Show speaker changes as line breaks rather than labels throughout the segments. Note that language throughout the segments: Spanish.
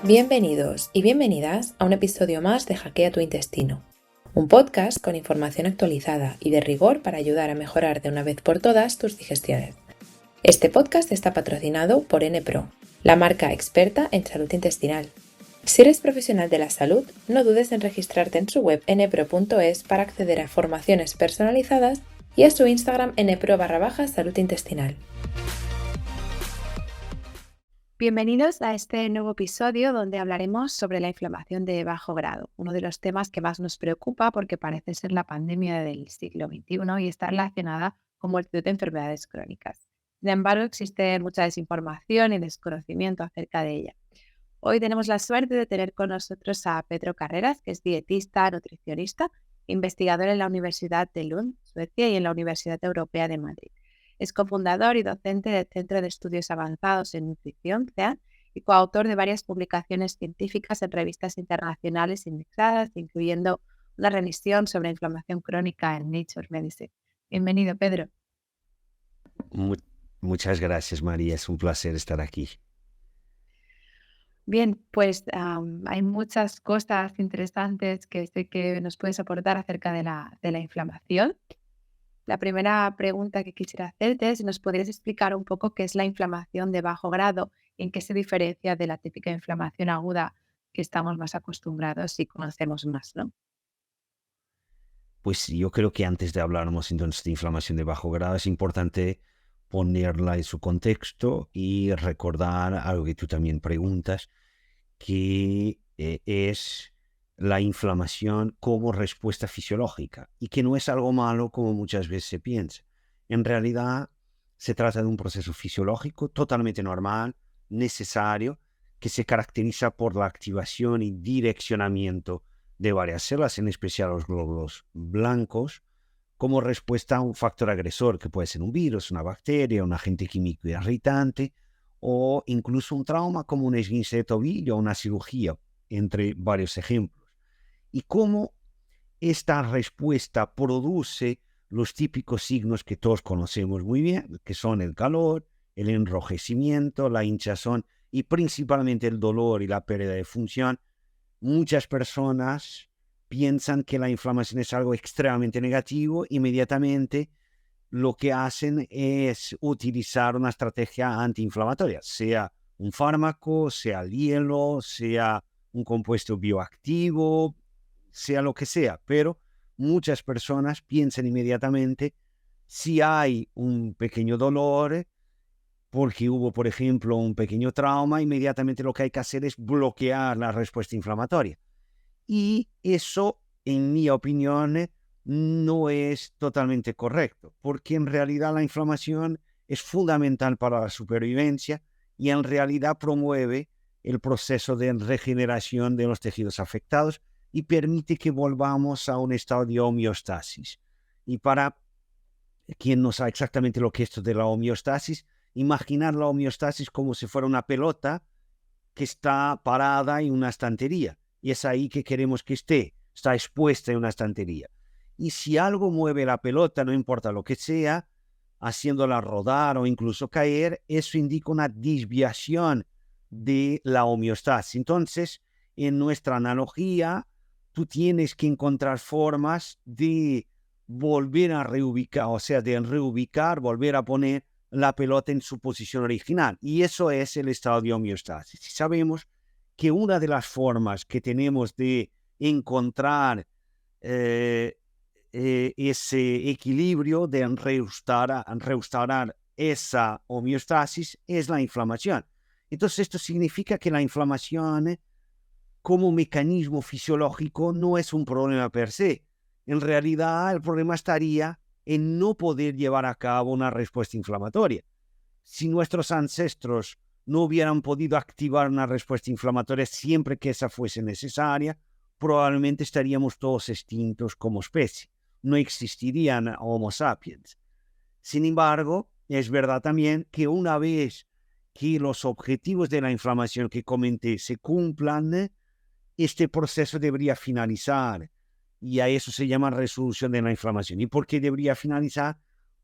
Bienvenidos y bienvenidas a un episodio más de Hackea tu Intestino, un podcast con información actualizada y de rigor para ayudar a mejorar de una vez por todas tus digestiones. Este podcast está patrocinado por NPRO, la marca experta en salud intestinal. Si eres profesional de la salud, no dudes en registrarte en su web npro.es para acceder a formaciones personalizadas y a su Instagram npro_salud intestinal.
Bienvenidos a este nuevo episodio donde hablaremos sobre la inflamación de bajo grado, uno de los temas que más nos preocupa porque parece ser la pandemia del siglo XXI y está relacionada con multitud de enfermedades crónicas. Sin embargo, existe mucha desinformación y desconocimiento acerca de ella. Hoy tenemos la suerte de tener con nosotros a Pedro Carreras, que es dietista, nutricionista, investigador en la Universidad de Lund, Suecia, y en la Universidad Europea de Madrid. Es cofundador y docente del Centro de Estudios Avanzados en Nutrición, CEAN, y coautor de varias publicaciones científicas en revistas internacionales indexadas, incluyendo una revisión sobre inflamación crónica en Nature Medicine. Bienvenido, Pedro.
Muchas gracias, María. Es un placer estar aquí.
Bien, pues hay muchas cosas interesantes que sé que nos puedes aportar acerca de la inflamación. La primera pregunta que quisiera hacerte es si nos podrías explicar un poco qué es la inflamación de bajo grado y en qué se diferencia de la típica inflamación aguda que estamos más acostumbrados y conocemos más, ¿no?
Pues yo creo que antes de hablarnos entonces de inflamación de bajo grado es importante ponerla en su contexto y recordar algo que tú también preguntas, que es la inflamación como respuesta fisiológica y que no es algo malo como muchas veces se piensa. En realidad se trata de un proceso fisiológico totalmente normal, necesario, que se caracteriza por la activación y direccionamiento de varias células, en especial los glóbulos blancos, como respuesta a un factor agresor que puede ser un virus, una bacteria, un agente químico irritante o incluso un trauma como un esguince de tobillo o una cirugía, entre varios ejemplos. Y cómo esta respuesta produce los típicos signos que todos conocemos muy bien, que son el calor, el enrojecimiento, la hinchazón y principalmente el dolor y la pérdida de función. Muchas personas piensan que la inflamación es algo extremadamente negativo, inmediatamente lo que hacen es utilizar una estrategia antiinflamatoria, sea un fármaco, sea el hielo, sea un compuesto bioactivo, sea lo que sea, pero muchas personas piensan inmediatamente si hay un pequeño dolor, porque hubo, por ejemplo, un pequeño trauma, inmediatamente lo que hay que hacer es bloquear la respuesta inflamatoria. Y eso, en mi opinión, no es totalmente correcto, porque en realidad la inflamación es fundamental para la supervivencia y en realidad promueve el proceso de regeneración de los tejidos afectados y permite que volvamos a un estado de homeostasis. Y para quien no sabe exactamente lo que es esto de la homeostasis, imaginar la homeostasis como si fuera una pelota que está parada en una estantería. Y es ahí que queremos que esté, está expuesta en una estantería. Y si algo mueve la pelota, no importa lo que sea, haciéndola rodar o incluso caer, eso indica una desviación de la homeostasis. Entonces, en nuestra analogía, tú tienes que encontrar formas de volver a reubicar, o sea, de reubicar, volver a poner la pelota en su posición original. Y eso es el estado de homeostasis. Y sabemos que una de las formas que tenemos de encontrar ese equilibrio, de restaurar esa homeostasis, es la inflamación. Entonces esto significa que la inflamación como mecanismo fisiológico no es un problema per se. En realidad el problema estaría en no poder llevar a cabo una respuesta inflamatoria. Si nuestros ancestros no hubieran podido activar una respuesta inflamatoria siempre que esa fuese necesaria, probablemente estaríamos todos extintos como especie. No existirían Homo sapiens. Sin embargo, es verdad también que una vez que los objetivos de la inflamación que comenté se cumplan, este proceso debería finalizar. Y a eso se llama resolución de la inflamación. ¿Y por qué debería finalizar?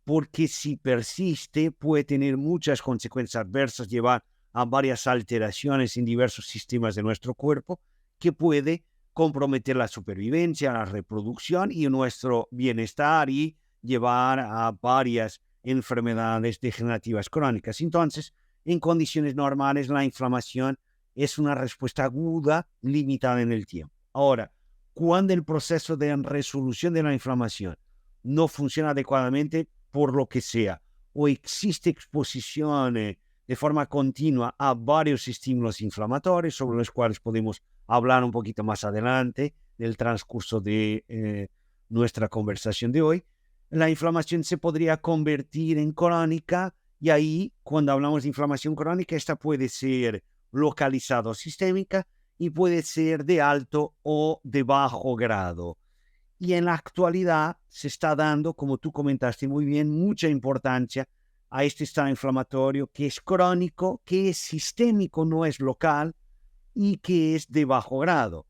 Porque si persiste puede tener muchas consecuencias adversas, llevar a varias alteraciones en diversos sistemas de nuestro cuerpo que puede comprometer la supervivencia, la reproducción y nuestro bienestar y llevar a varias enfermedades degenerativas crónicas. Entonces, en condiciones normales, la inflamación es una respuesta aguda limitada en el tiempo. Ahora, cuando el proceso de resolución de la inflamación no funciona adecuadamente por lo que sea, o existe exposición de forma continua a varios estímulos inflamatorios, sobre los cuales podemos hablar un poquito más adelante del transcurso de nuestra conversación de hoy, la inflamación se podría convertir en crónica, y ahí, cuando hablamos de inflamación crónica, esta puede ser localizada o sistémica y puede ser de alto o de bajo grado. Y en la actualidad se está dando, como tú comentaste muy bien, mucha importancia a este estado inflamatorio que es crónico, que es sistémico, no es local, y que es de bajo grado.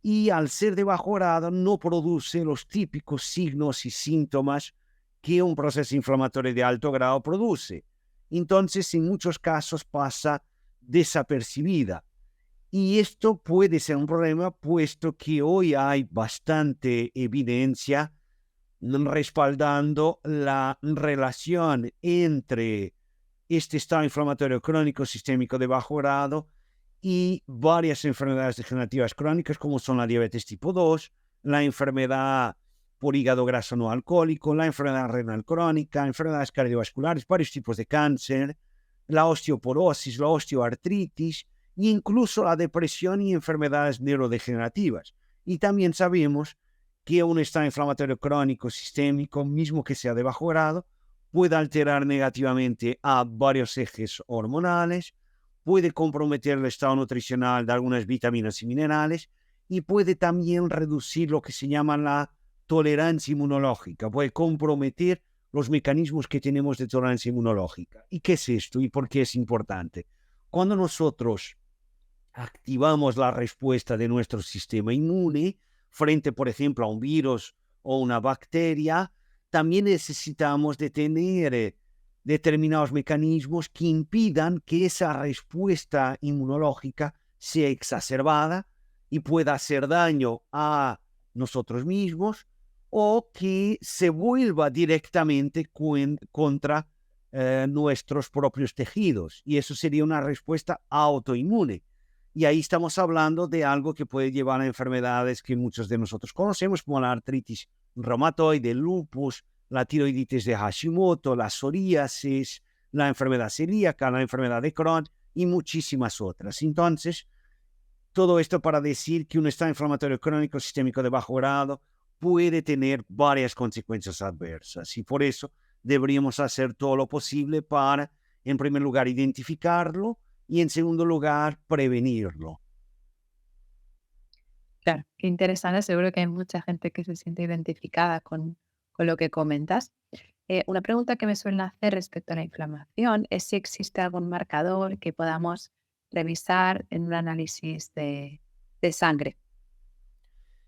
Y al ser de bajo grado no produce los típicos signos y síntomas que un proceso inflamatorio de alto grado produce. Entonces, en muchos casos pasa desapercibida. Y esto puede ser un problema, puesto que hoy hay bastante evidencia respaldando la relación entre este estado inflamatorio crónico sistémico de bajo grado y varias enfermedades degenerativas crónicas, como son la diabetes tipo 2, la enfermedad por hígado graso no alcohólico, la enfermedad renal crónica, enfermedades cardiovasculares, varios tipos de cáncer, la osteoporosis, la osteoartritis, e incluso la depresión y enfermedades neurodegenerativas. Y también sabemos que un estado inflamatorio crónico sistémico, mismo que sea de bajo grado, puede alterar negativamente a varios ejes hormonales, puede comprometer el estado nutricional de algunas vitaminas y minerales, y puede también reducir lo que se llama la tolerancia inmunológica, puede comprometer los mecanismos que tenemos de tolerancia inmunológica. ¿Y qué es esto? ¿Y por qué es importante? Cuando nosotros activamos la respuesta de nuestro sistema inmune frente, por ejemplo, a un virus o una bacteria, también necesitamos de tener determinados mecanismos que impidan que esa respuesta inmunológica sea exacerbada y pueda hacer daño a nosotros mismos, o que se vuelva directamente contra nuestros propios tejidos. Y eso sería una respuesta autoinmune. Y ahí estamos hablando de algo que puede llevar a enfermedades que muchos de nosotros conocemos, como la artritis reumatoide, el lupus, la tiroiditis de Hashimoto, la psoriasis, la enfermedad celíaca, la enfermedad de Crohn y muchísimas otras. Entonces, todo esto para decir que un estado inflamatorio crónico sistémico de bajo grado puede tener varias consecuencias adversas, y por eso deberíamos hacer todo lo posible para, en primer lugar, identificarlo y, en segundo lugar, prevenirlo.
Claro, qué interesante. Seguro que hay mucha gente que se siente identificada con lo que comentas. Una pregunta que me suelen hacer respecto a la inflamación es si existe algún marcador que podamos revisar en un análisis de sangre.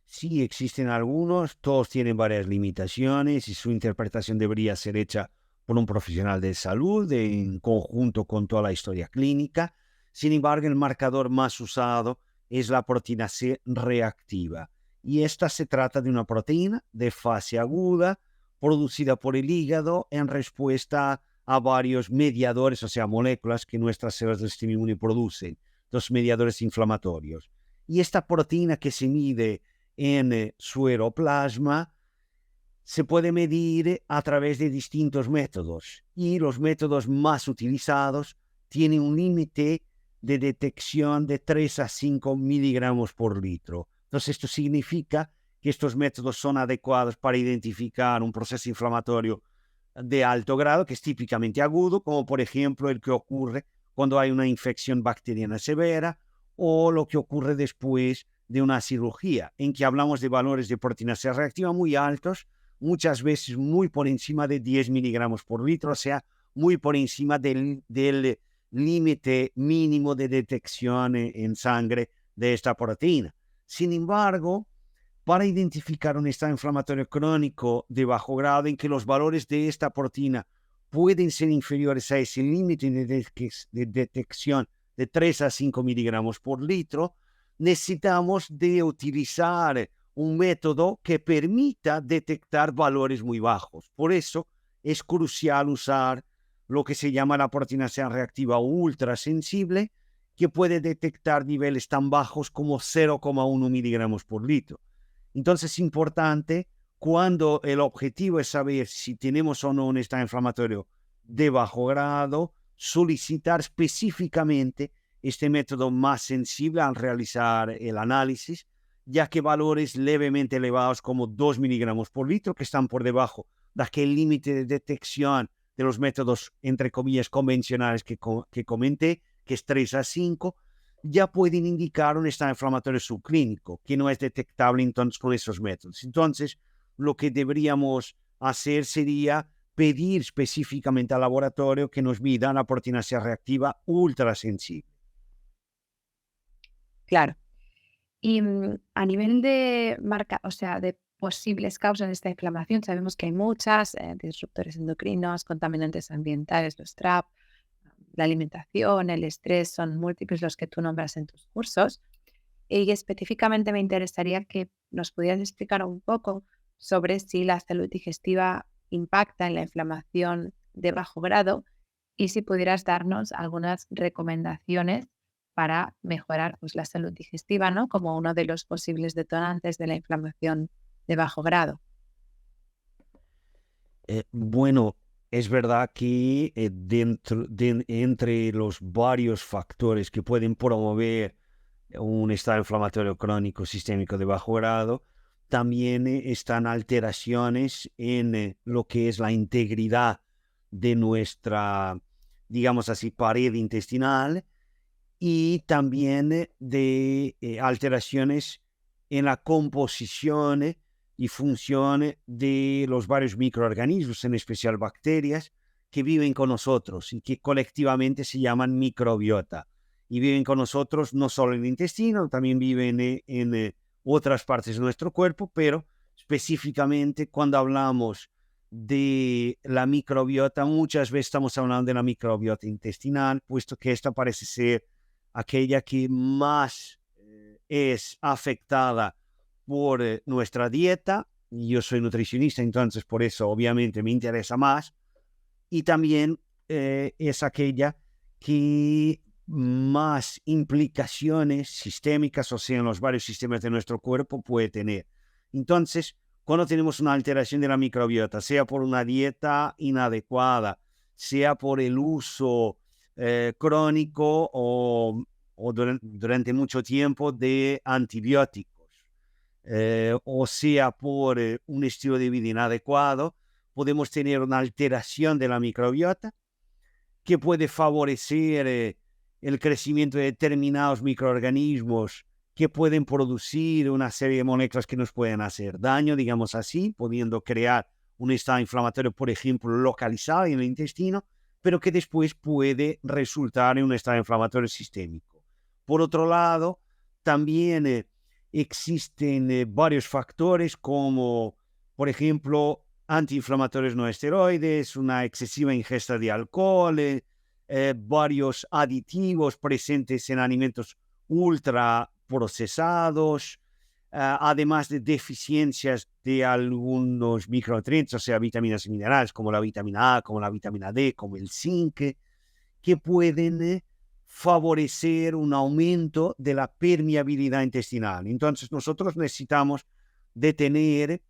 Sí, existen algunos, todos tienen varias limitaciones y su interpretación debería ser hecha por un profesional de salud en conjunto con toda la historia clínica. Sin embargo, el marcador más usado es la proteína C reactiva, y esta se trata de una proteína de fase aguda producida por el hígado en respuesta a varios mediadores, o sea, moléculas que nuestras células del sistema inmune producen, los mediadores inflamatorios. Y esta proteína, que se mide en sueroplasma, se puede medir a través de distintos métodos, y los métodos más utilizados tienen un límite de detección de 3 a 5 miligramos por litro. Entonces, esto significa que estos métodos son adecuados para identificar un proceso inflamatorio de alto grado, que es típicamente agudo, como por ejemplo el que ocurre cuando hay una infección bacteriana severa, o lo que ocurre después de una cirugía, en que hablamos de valores de proteína C reactiva muy altos, muchas veces muy por encima de 10 miligramos por litro, o sea, muy por encima del límite mínimo de detección en sangre de esta proteína. Sin embargo, para identificar un estado inflamatorio crónico de bajo grado en que los valores de esta proteína pueden ser inferiores a ese límite de detección de 3 a 5 miligramos por litro, necesitamos de utilizar un método que permita detectar valores muy bajos. Por eso es crucial usar lo que se llama la proteína C reactiva ultrasensible, que puede detectar niveles tan bajos como 0,1 miligramos por litro. Entonces es importante, cuando el objetivo es saber si tenemos o no un estado inflamatorio de bajo grado, solicitar específicamente este método más sensible al realizar el análisis, ya que valores levemente elevados como 2 miligramos por litro, que están por debajo de aquel límite de detección de los métodos, entre comillas, convencionales que comenté, que es 3 a 5, ya pueden indicar un estado inflamatorio subclínico, que no es detectable entonces con esos métodos. Entonces, lo que deberíamos hacer sería pedir específicamente al laboratorio que nos mida la proteína C reactiva ultrasensible.
Claro. Y a nivel de marca, o sea, de posibles causas de esta inflamación, sabemos que hay muchas, disruptores endocrinos, contaminantes ambientales, los TRAP, la alimentación, el estrés, son múltiples los que tú nombras en tus cursos. Y específicamente me interesaría que nos pudieras explicar un poco sobre si la salud digestiva impacta en la inflamación de bajo grado y si pudieras darnos algunas recomendaciones para mejorar pues, la salud digestiva, ¿no? Como uno de los posibles detonantes de la inflamación de bajo grado.
Bueno, es verdad que entre los varios factores que pueden promover un estado inflamatorio crónico sistémico de bajo grado, también están alteraciones en lo que es la integridad de nuestra, digamos así, pared intestinal, y también de alteraciones en la composición y función de los varios microorganismos, en especial bacterias, que viven con nosotros y que colectivamente se llaman microbiota. Y viven con nosotros no solo en el intestino, también viven en otras partes de nuestro cuerpo, pero específicamente cuando hablamos de la microbiota, muchas veces estamos hablando de la microbiota intestinal, puesto que esta parece ser aquella que más es afectada por nuestra dieta. Yo soy nutricionista, entonces por eso obviamente me interesa más. Y también es aquella que más implicaciones sistémicas, o sea, en los varios sistemas de nuestro cuerpo, puede tener. Entonces, cuando tenemos una alteración de la microbiota, sea por una dieta inadecuada, sea por el uso crónico o durante mucho tiempo de antibióticos, o sea por un estilo de vida inadecuado, podemos tener una alteración de la microbiota que puede favorecer el crecimiento de determinados microorganismos que pueden producir una serie de moléculas que nos pueden hacer daño, digamos así, pudiendo crear un estado inflamatorio, por ejemplo, localizado en el intestino, pero que después puede resultar en un estado inflamatorio sistémico. Por otro lado, también existen varios factores como, por ejemplo, antiinflamatorios no esteroides, una excesiva ingesta de alcohol, varios aditivos presentes en alimentos ultraprocesados, además de deficiencias de algunos micronutrientes, o sea, vitaminas y minerales como la vitamina A, como la vitamina D, como el zinc, que pueden favorecer un aumento de la permeabilidad intestinal. Entonces nosotros necesitamos de tener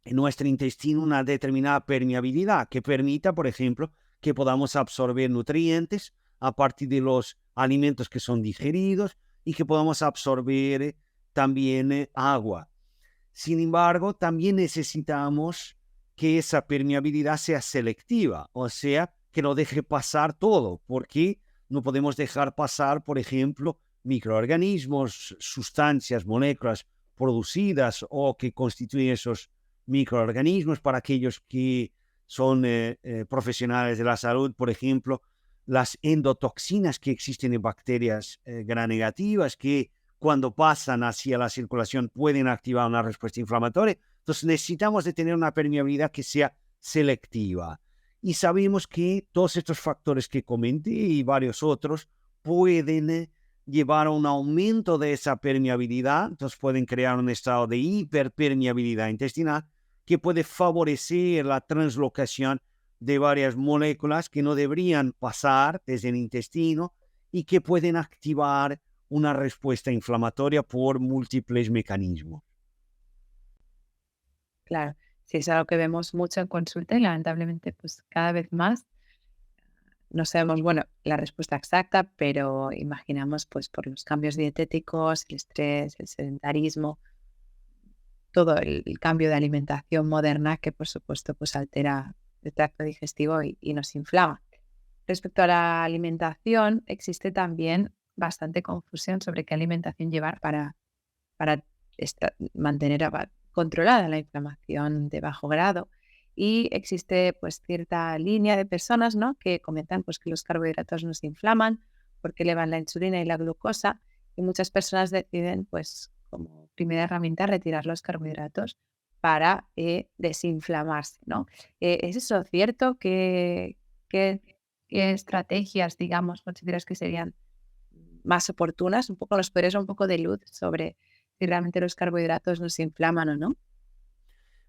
en nuestro intestino una determinada permeabilidad que permita, por ejemplo, que podamos absorber nutrientes a partir de los alimentos que son digeridos y que podamos absorber también agua. Sin embargo, también necesitamos que esa permeabilidad sea selectiva, o sea, que no deje pasar todo, porque no podemos dejar pasar, por ejemplo, microorganismos, sustancias, moléculas producidas o que constituyen esos microorganismos. Para aquellos que son profesionales de la salud, por ejemplo, las endotoxinas que existen en bacterias gram negativas, que cuando pasan hacia la circulación pueden activar una respuesta inflamatoria. Entonces necesitamos de tener una permeabilidad que sea selectiva. Y sabemos que todos estos factores que comenté y varios otros pueden llevar a un aumento de esa permeabilidad, entonces pueden crear un estado de hiperpermeabilidad intestinal que puede favorecer la translocación de varias moléculas que no deberían pasar desde el intestino y que pueden activar una respuesta inflamatoria por múltiples mecanismos.
Claro, sí es algo que vemos mucho en consulta y lamentablemente pues cada vez más no sabemos, bueno, la respuesta exacta, pero imaginamos pues por los cambios dietéticos, el estrés, el sedentarismo, todo el cambio de alimentación moderna que por supuesto pues altera el tracto digestivo y nos inflama. Respecto a la alimentación, existe también bastante confusión sobre qué alimentación llevar para mantener controlada la inflamación de bajo grado. Y existe pues cierta línea de personas, ¿no?, que comentan pues que los carbohidratos nos inflaman porque elevan la insulina y la glucosa, y muchas personas deciden pues como primera herramienta retirar los carbohidratos para desinflamarse, ¿no? ¿Es eso cierto? ¿Qué estrategias, digamos, consideras que serían más oportunas? Un poco, ¿nos podrías dar un poco de luz sobre si realmente los carbohidratos nos inflaman o no?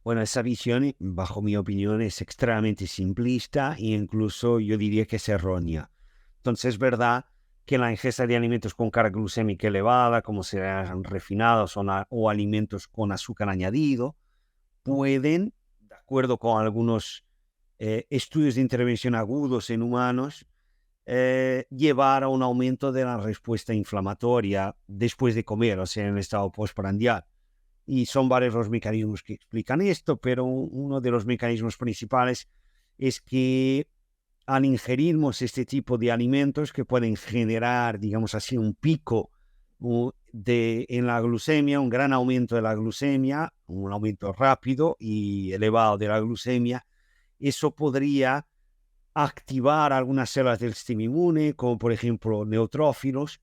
Bueno, esa visión, bajo mi opinión, es extremadamente simplista e incluso yo diría que es errónea. Entonces es verdad que la ingesta de alimentos con carga glucémica elevada, como cereales refinados o alimentos con azúcar añadido, pueden, de acuerdo con algunos estudios de intervención agudos en humanos, llevar a un aumento de la respuesta inflamatoria después de comer, o sea, en el estado postprandial. Y son varios los mecanismos que explican esto, pero uno de los mecanismos principales es que al ingerirmos este tipo de alimentos que pueden generar, digamos así, un pico en la glucemia, un gran aumento de la glucemia, un aumento rápido y elevado de la glucemia, eso podría activar algunas células del sistema inmune, como por ejemplo neutrófilos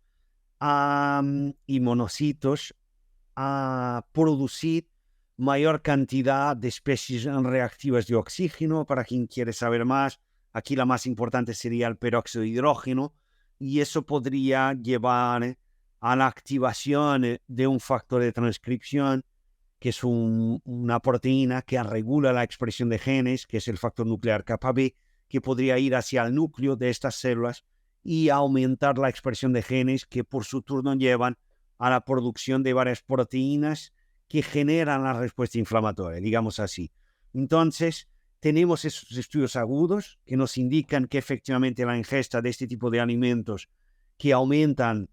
y monocitos, a producir mayor cantidad de especies reactivas de oxígeno. Para quien quiere saber más, aquí la más importante sería el peróxido de hidrógeno, y eso podría llevar a la activación de un factor de transcripción, que es una proteína que regula la expresión de genes, que es el factor nuclear kappa B, que podría ir hacia el núcleo de estas células y aumentar la expresión de genes que por su turno llevan a la producción de varias proteínas que generan la respuesta inflamatoria, digamos así. Entonces, tenemos esos estudios agudos que nos indican que efectivamente la ingesta de este tipo de alimentos que aumentan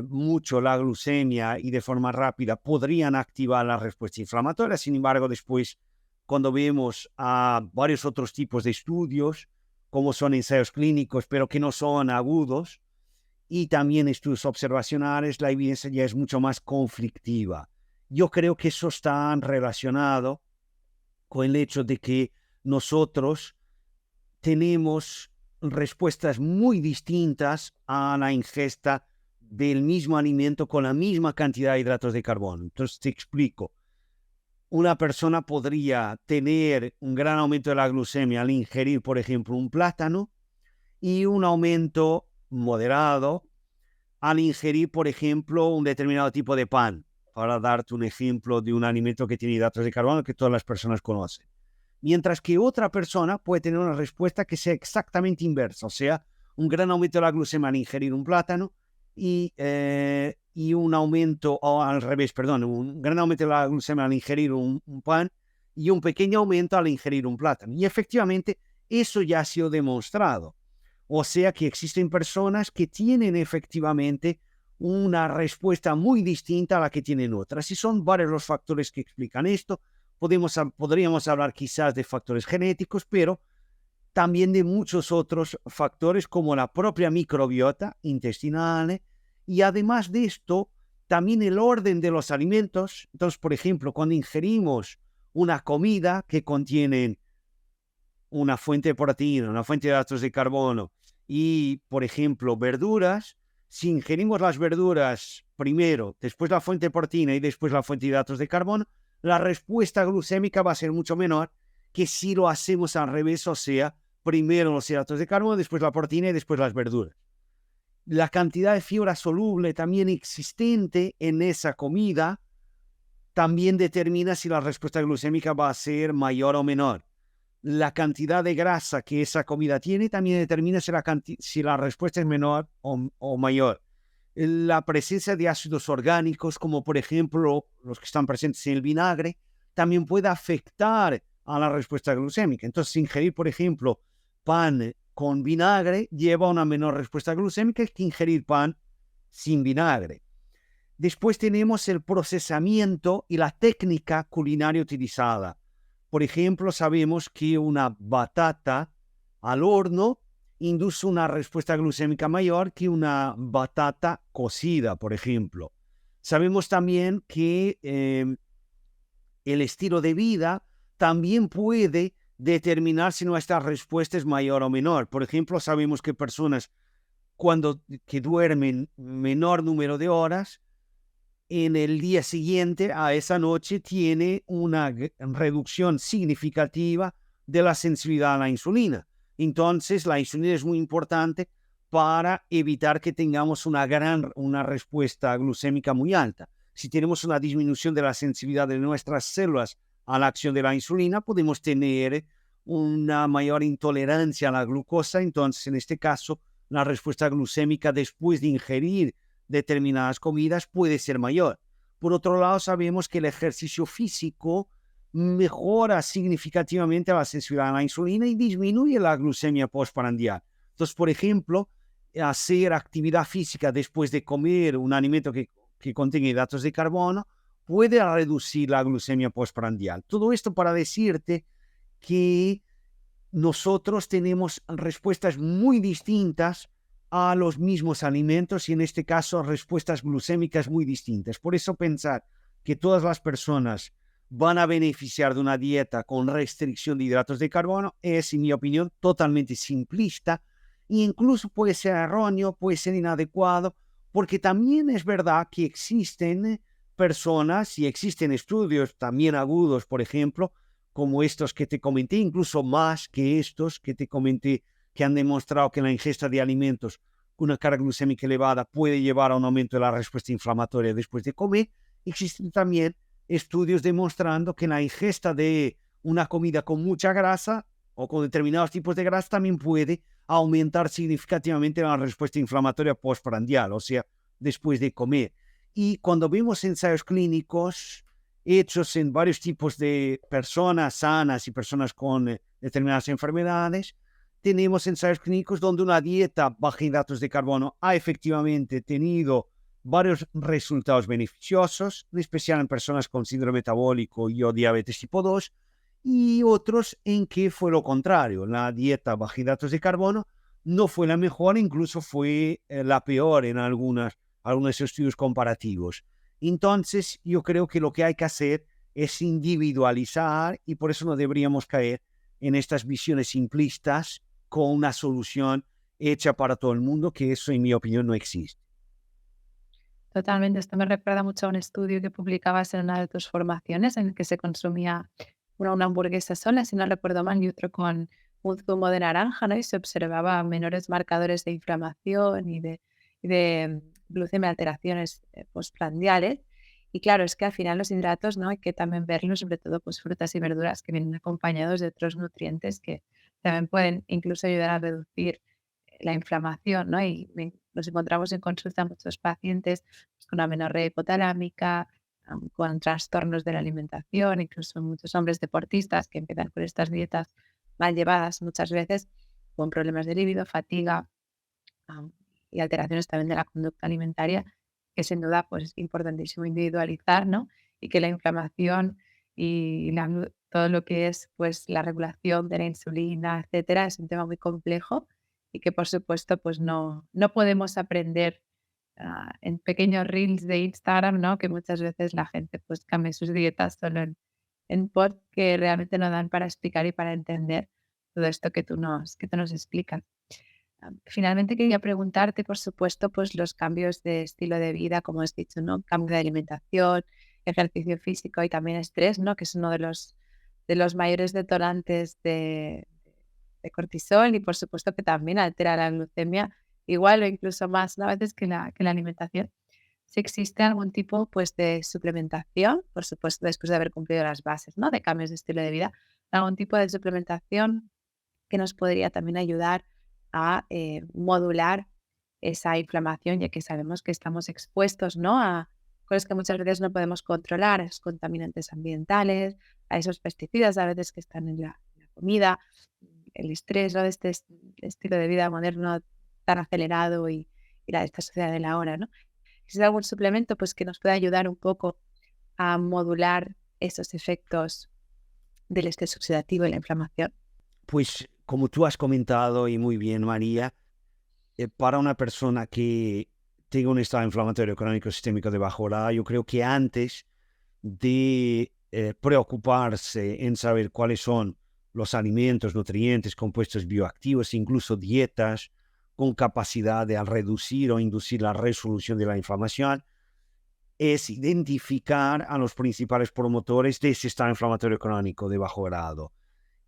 mucho la glucemia y de forma rápida podrían activar la respuesta inflamatoria. Sin embargo, después, cuando vemos a varios otros tipos de estudios, como son ensayos clínicos, pero que no son agudos, y también estudios observacionales, la evidencia ya es mucho más conflictiva. Yo creo que eso está relacionado con el hecho de que nosotros tenemos respuestas muy distintas a la ingesta del mismo alimento con la misma cantidad de hidratos de carbono. Entonces te explico. Una persona podría tener un gran aumento de la glucemia al ingerir, por ejemplo, un plátano, y un aumento moderado al ingerir, por ejemplo, un determinado tipo de pan, para darte un ejemplo de un alimento que tiene hidratos de carbono que todas las personas conocen. Mientras que otra persona puede tener una respuesta que sea exactamente inversa, o sea, un gran aumento de la glucemia al ingerir un plátano y un aumento, o al revés, perdón, un gran aumento de la glucemia al ingerir un pan y un pequeño aumento al ingerir un plátano. Y efectivamente, eso ya ha sido demostrado. O sea que existen personas que tienen efectivamente una respuesta muy distinta a la que tienen otras. Y son varios los factores que explican esto. Podríamos hablar quizás de factores genéticos, pero también de muchos otros factores como la propia microbiota intestinal. Y además de esto, también el orden de los alimentos. Entonces, por ejemplo, cuando ingerimos una comida que contiene una fuente de proteína, una fuente de hidratos de carbono y, por ejemplo, verduras, si ingerimos las verduras primero, después la fuente de proteína y después la fuente de hidratos de carbono, la respuesta glucémica va a ser mucho menor que si lo hacemos al revés, o sea, primero los hidratos de carbono, después la proteína y después las verduras. La cantidad de fibra soluble también existente en esa comida también determina si la respuesta glucémica va a ser mayor o menor. La cantidad de grasa que esa comida tiene también determina si la respuesta es menor o mayor. La presencia de ácidos orgánicos, como por ejemplo los que están presentes en el vinagre, también puede afectar a la respuesta glucémica. Entonces, ingerir, por ejemplo, pan con vinagre lleva a una menor respuesta glucémica que ingerir pan sin vinagre. Después tenemos el procesamiento y la técnica culinaria utilizada. Por ejemplo, sabemos que una batata al horno induce una respuesta glucémica mayor que una batata cocida, por ejemplo. Sabemos también que el estilo de vida también puede determinar si nuestra respuesta es mayor o menor. Por ejemplo, sabemos que personas que duermen menor número de horas, en el día siguiente a esa noche tiene una reducción significativa de la sensibilidad a la insulina. Entonces, la insulina es muy importante para evitar que tengamos una respuesta glucémica muy alta. Si tenemos una disminución de la sensibilidad de nuestras células a la acción de la insulina, podemos tener una mayor intolerancia a la glucosa. Entonces, en este caso, la respuesta glucémica después de ingerir determinadas comidas puede ser mayor. Por otro lado, sabemos que el ejercicio físico mejora significativamente la sensibilidad a la insulina y disminuye la glucemia postprandial. Entonces, por ejemplo, hacer actividad física después de comer un alimento que contenga hidratos de carbono puede reducir la glucemia postprandial. Todo esto para decirte que nosotros tenemos respuestas muy distintas a los mismos alimentos y en este caso respuestas glucémicas muy distintas. Por eso pensar que todas las personas van a beneficiar de una dieta con restricción de hidratos de carbono es, en mi opinión, totalmente simplista e incluso puede ser erróneo, puede ser inadecuado, porque también es verdad que existen personas y existen estudios también agudos, por ejemplo, como estos que te comenté, incluso más que estos que te comenté, que han demostrado que la ingesta de alimentos con una carga glucémica elevada puede llevar a un aumento de la respuesta inflamatoria después de comer. Existen también estudios demostrando que la ingesta de una comida con mucha grasa o con determinados tipos de grasa también puede aumentar significativamente la respuesta inflamatoria postprandial, o sea, después de comer. Y cuando vemos ensayos clínicos hechos en varios tipos de personas sanas y personas con determinadas enfermedades, tenemos ensayos clínicos donde una dieta baja en hidratos de carbono ha efectivamente tenido varios resultados beneficiosos, en especial en personas con síndrome metabólico y o diabetes tipo 2, y otros en que fue lo contrario. La dieta baja en hidratos de carbono no fue la mejor, incluso fue la peor en algunos estudios comparativos. Entonces, yo creo que lo que hay que hacer es individualizar y por eso no deberíamos caer en estas visiones simplistas con una solución hecha para todo el mundo, que eso, en mi opinión, no existe.
Totalmente, esto me recuerda mucho a un estudio que publicabas en una de tus formaciones en el que se consumía una hamburguesa sola, si no recuerdo mal, y otro con un zumo de naranja, ¿no? Y se observaba menores marcadores de inflamación y de glucemia, alteraciones postprandiales. Y claro, es que al final los hidratos, ¿no? Hay que también verlos, sobre todo pues frutas y verduras que vienen acompañados de otros nutrientes que también pueden incluso ayudar a reducir la inflamación, ¿no? Y nos encontramos en consulta muchos pacientes pues, con amenorrea hipotalámica, con trastornos de la alimentación, incluso muchos hombres deportistas que empiezan con estas dietas mal llevadas muchas veces con problemas de libido, fatiga, am, y alteraciones también de la conducta alimentaria, que sin duda pues es importantísimo individualizar, ¿no? Y que la inflamación y todo lo que es pues la regulación de la insulina, etcétera, es un tema muy complejo y que por supuesto pues no podemos aprender en pequeños reels de Instagram, ¿no? Que muchas veces la gente pues cambia sus dietas solo en posts que realmente no dan para explicar y para entender todo esto que tú nos explicas. Finalmente quería preguntarte, por supuesto, pues los cambios de estilo de vida, como has dicho, ¿no? Cambio de alimentación, ejercicio físico y también estrés, ¿no? Que es uno de los mayores detonantes de cortisol y por supuesto que también altera la glucemia igual o incluso más, ¿no? A veces que la alimentación. Si existe algún tipo, pues, de suplementación, por supuesto, después de haber cumplido las bases, ¿no? De cambios de estilo de vida, algún tipo de suplementación que nos podría también ayudar a modular esa inflamación, ya que sabemos que estamos expuestos, ¿no? A cosas que muchas veces no podemos controlar, a esos contaminantes ambientales, a esos pesticidas a veces que están en la comida, el estrés, ¿no? De este estilo de vida moderno tan acelerado y la de esta sociedad de la hora, ¿no? Si es algún suplemento, pues que nos pueda ayudar un poco a modular esos efectos del estrés oxidativo y la inflamación.
Pues como tú has comentado y muy bien, María, para una persona que tenga un estado inflamatorio crónico sistémico de bajo grado, yo creo que antes de preocuparse en saber cuáles son los alimentos, nutrientes, compuestos bioactivos, incluso dietas con capacidad de reducir o inducir la resolución de la inflamación, es identificar a los principales promotores de ese estado inflamatorio crónico de bajo grado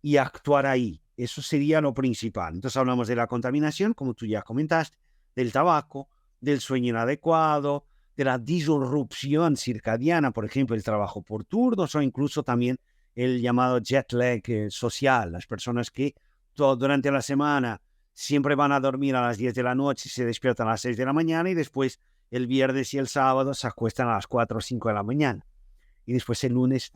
y actuar ahí. Eso sería lo principal. Entonces hablamos de la contaminación, como tú ya comentaste, del tabaco, del sueño inadecuado, de la disrupción circadiana, por ejemplo, el trabajo por turnos o incluso también el llamado jet lag social, las personas que durante la semana siempre van a dormir a las 10 de la noche y se despiertan a las 6 de la mañana y después el viernes y el sábado se acuestan a las 4 o 5 de la mañana. Y después el lunes,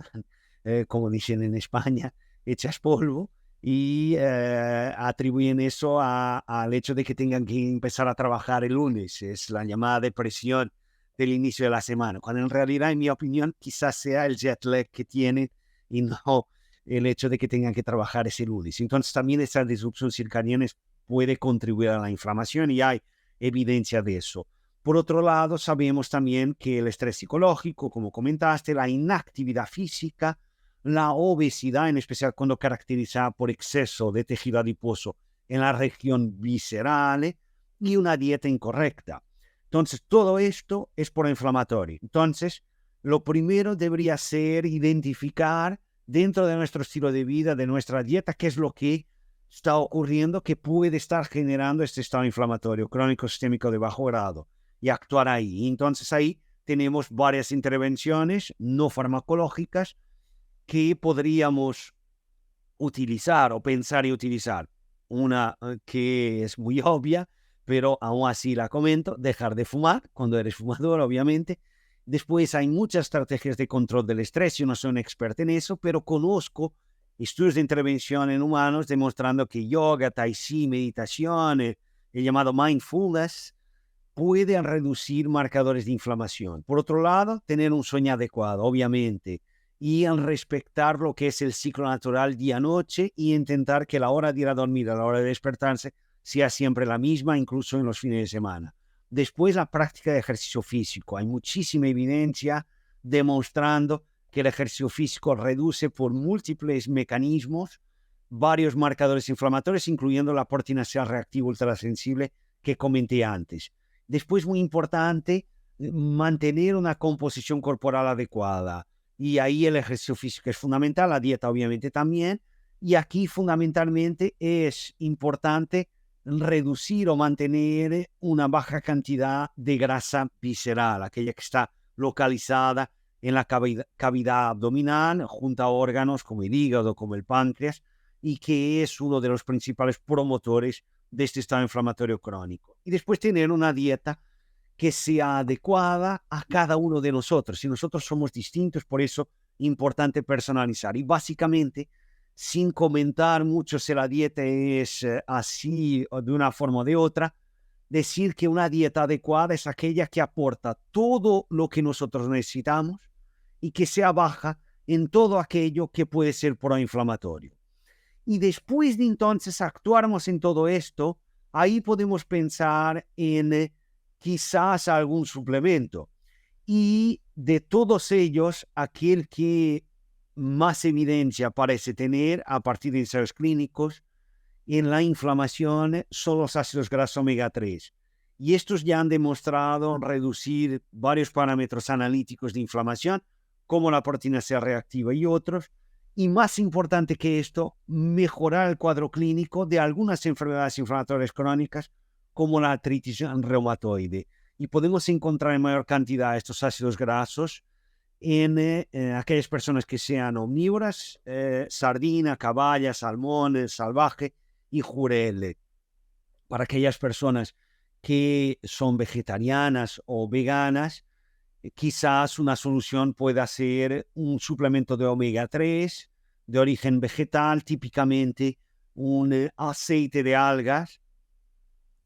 como dicen en España, echas polvo y atribuyen eso al hecho de que tengan que empezar a trabajar el lunes. Es la llamada depresión del inicio de la semana, cuando en realidad, en mi opinión, quizás sea el jet lag que tienen y no el hecho de que tengan que trabajar ese lunes. Entonces también esa disrupción circadiana puede contribuir a la inflamación y hay evidencia de eso. Por otro lado, sabemos también que el estrés psicológico, como comentaste, la inactividad física, la obesidad, en especial cuando caracterizada por exceso de tejido adiposo en la región visceral y una dieta incorrecta. Entonces, todo esto es proinflamatorio. Entonces, lo primero debería ser identificar dentro de nuestro estilo de vida, de nuestra dieta, qué es lo que está ocurriendo que puede estar generando este estado inflamatorio crónico sistémico de bajo grado y actuar ahí. Entonces, ahí tenemos varias intervenciones no farmacológicas que podríamos utilizar o pensar y utilizar. Una que es muy obvia, pero aún así la comento: dejar de fumar cuando eres fumador, obviamente. Después hay muchas estrategias de control del estrés. Yo no soy un experto en eso, pero conozco estudios de intervención en humanos demostrando que yoga, tai chi, meditación, el llamado mindfulness, pueden reducir marcadores de inflamación. Por otro lado, tener un sueño adecuado, obviamente, y al respetar lo que es el ciclo natural día-noche y intentar que la hora de ir a dormir, a la hora de despertarse, sea siempre la misma, incluso en los fines de semana. Después, la práctica de ejercicio físico. Hay muchísima evidencia demostrando que el ejercicio físico reduce por múltiples mecanismos varios marcadores inflamatorios, incluyendo la proteína C reactiva ultrasensible que comenté antes. Después, muy importante, mantener una composición corporal adecuada. Y ahí el ejercicio físico es fundamental, la dieta obviamente también. Y aquí fundamentalmente es importante reducir o mantener una baja cantidad de grasa visceral, aquella que está localizada en la cavidad abdominal, junto a órganos como el hígado, como el páncreas, y que es uno de los principales promotores de este estado inflamatorio crónico. Y después tener una dieta que sea adecuada a cada uno de nosotros. Si nosotros somos distintos, por eso es importante personalizar. Y básicamente, sin comentar mucho si la dieta es así o de una forma o de otra, decir que una dieta adecuada es aquella que aporta todo lo que nosotros necesitamos y que sea baja en todo aquello que puede ser proinflamatorio. Y después de entonces actuarmos en todo esto, ahí podemos pensar en quizás algún suplemento. Y de todos ellos, aquel que más evidencia parece tener a partir de ensayos clínicos en la inflamación son los ácidos grasos omega 3. Y estos ya han demostrado reducir varios parámetros analíticos de inflamación, como la proteína C reactiva y otros. Y más importante que esto, mejorar el cuadro clínico de algunas enfermedades inflamatorias crónicas, como la artritis reumatoide. Y podemos encontrar en mayor cantidad estos ácidos grasos en aquellas personas que sean omnívoras, sardina, caballa, salmón, salvaje y jurel. Para aquellas personas que son vegetarianas o veganas, quizás una solución pueda ser un suplemento de omega 3 de origen vegetal, típicamente un aceite de algas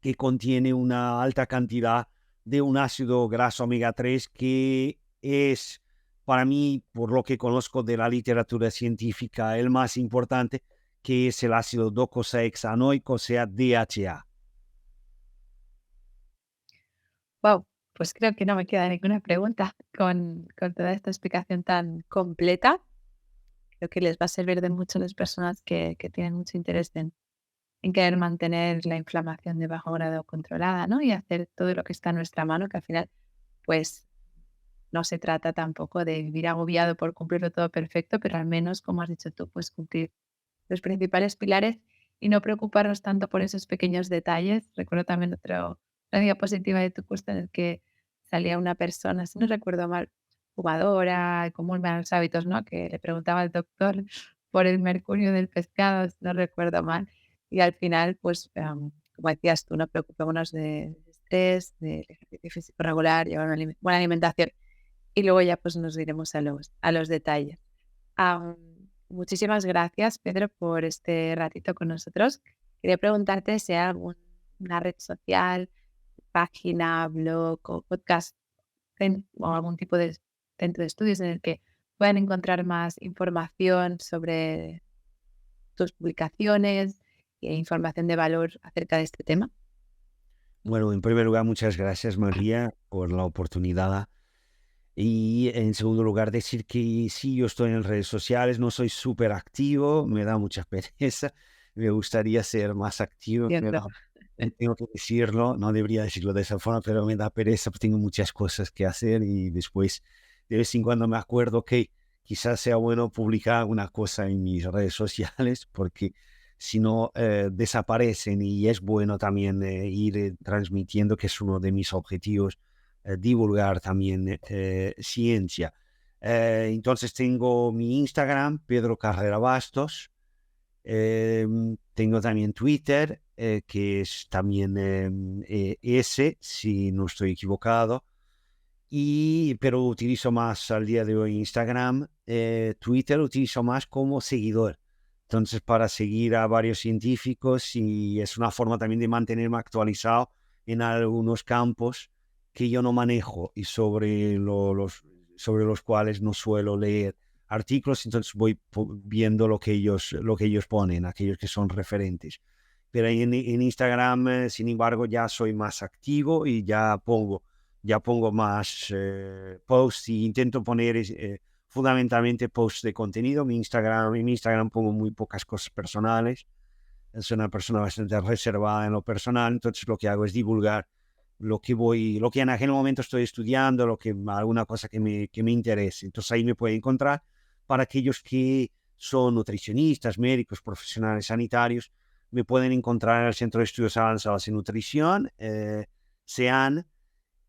que contiene una alta cantidad de un ácido graso omega 3 que es, para mí, por lo que conozco de la literatura científica, el más importante, que es el ácido docosahexaenoico, o sea, DHA.
Wow, pues creo que no me queda ninguna pregunta con toda esta explicación tan completa. Creo que les va a servir de mucho a las personas que tienen mucho interés en querer mantener la inflamación de bajo grado controlada, ¿no? Y hacer todo lo que está en nuestra mano, que al final, pues, no se trata tampoco de vivir agobiado por cumplirlo todo perfecto, pero al menos, como has dicho tú, pues cumplir los principales pilares y no preocuparnos tanto por esos pequeños detalles. Recuerdo también otra diapositiva de tu curso en el que salía una persona, si no recuerdo mal, fumadora, con muy malos hábitos, ¿no? Que le preguntaba al doctor por el mercurio del pescado, si no recuerdo mal. Y al final, pues, como decías tú, no preocupémonos del estrés, del ejercicio físico regular, llevar una buena alimentación. Y luego ya pues nos iremos a los detalles. Muchísimas gracias, Pedro, por este ratito con nosotros. Quería preguntarte si hay alguna red social, página, blog o podcast o algún tipo de centro de estudios en el que puedan encontrar más información sobre tus publicaciones e información de valor acerca de este tema.
Bueno, en primer lugar, muchas gracias, María, por la oportunidad. Y en segundo lugar, decir que sí, yo estoy en redes sociales, no soy súper activo, me da mucha pereza, me gustaría ser más activo,
Entiendo.
pero tengo que decirlo, no debería decirlo de esa forma, pero me da pereza, porque tengo muchas cosas que hacer y después de vez en cuando me acuerdo que quizás sea bueno publicar alguna cosa en mis redes sociales, porque si no desaparecen, y es bueno también ir transmitiendo, que es uno de mis objetivos, divulgar también ciencia. Entonces tengo mi Instagram, Pedro Carrera Bastos. Tengo también Twitter, que es también ese, si no estoy equivocado. Pero utilizo más al día de hoy Instagram. Twitter utilizo más como seguidor. Entonces, para seguir a varios científicos, y es una forma también de mantenerme actualizado en algunos campos que yo no manejo y sobre los cuales no suelo leer artículos. Entonces voy viendo lo que ellos ponen, aquellos que son referentes. Pero en Instagram, sin embargo, ya soy más activo y ya pongo más posts, y intento poner fundamentalmente posts de contenido. En mi Instagram pongo muy pocas cosas personales. Soy una persona bastante reservada en lo personal, entonces lo que hago es divulgar lo que en aquel momento estoy estudiando, alguna cosa que me interese. Entonces ahí me pueden encontrar. Para aquellos que son nutricionistas, médicos, profesionales sanitarios, me pueden encontrar en el Centro de Estudios Avanzados en Nutrición, CEAN,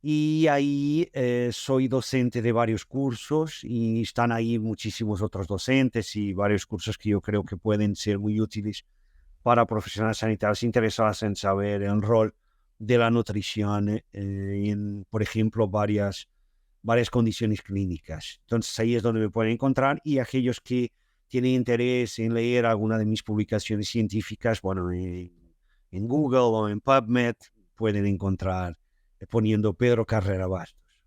y ahí soy docente de varios cursos, y están ahí muchísimos otros docentes y varios cursos que yo creo que pueden ser muy útiles para profesionales sanitarios interesados en saber el rol de la nutrición en, por ejemplo, varias condiciones clínicas. Entonces ahí es donde me pueden encontrar, y aquellos que tienen interés en leer alguna de mis publicaciones científicas, bueno, en Google o en PubMed pueden encontrar poniendo Pedro Carrera Bastos.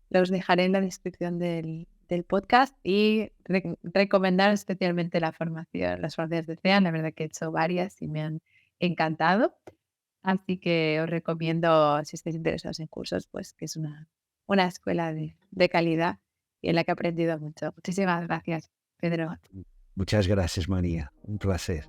Los dejaré en la descripción del podcast y recomendar especialmente las formaciones de CEAN. La verdad que he hecho varias y me han encantado. Así que os recomiendo, si estáis interesados en cursos, pues que es una escuela de calidad y en la que he aprendido mucho. Muchísimas gracias, Pedro.
Muchas gracias, María. Un placer.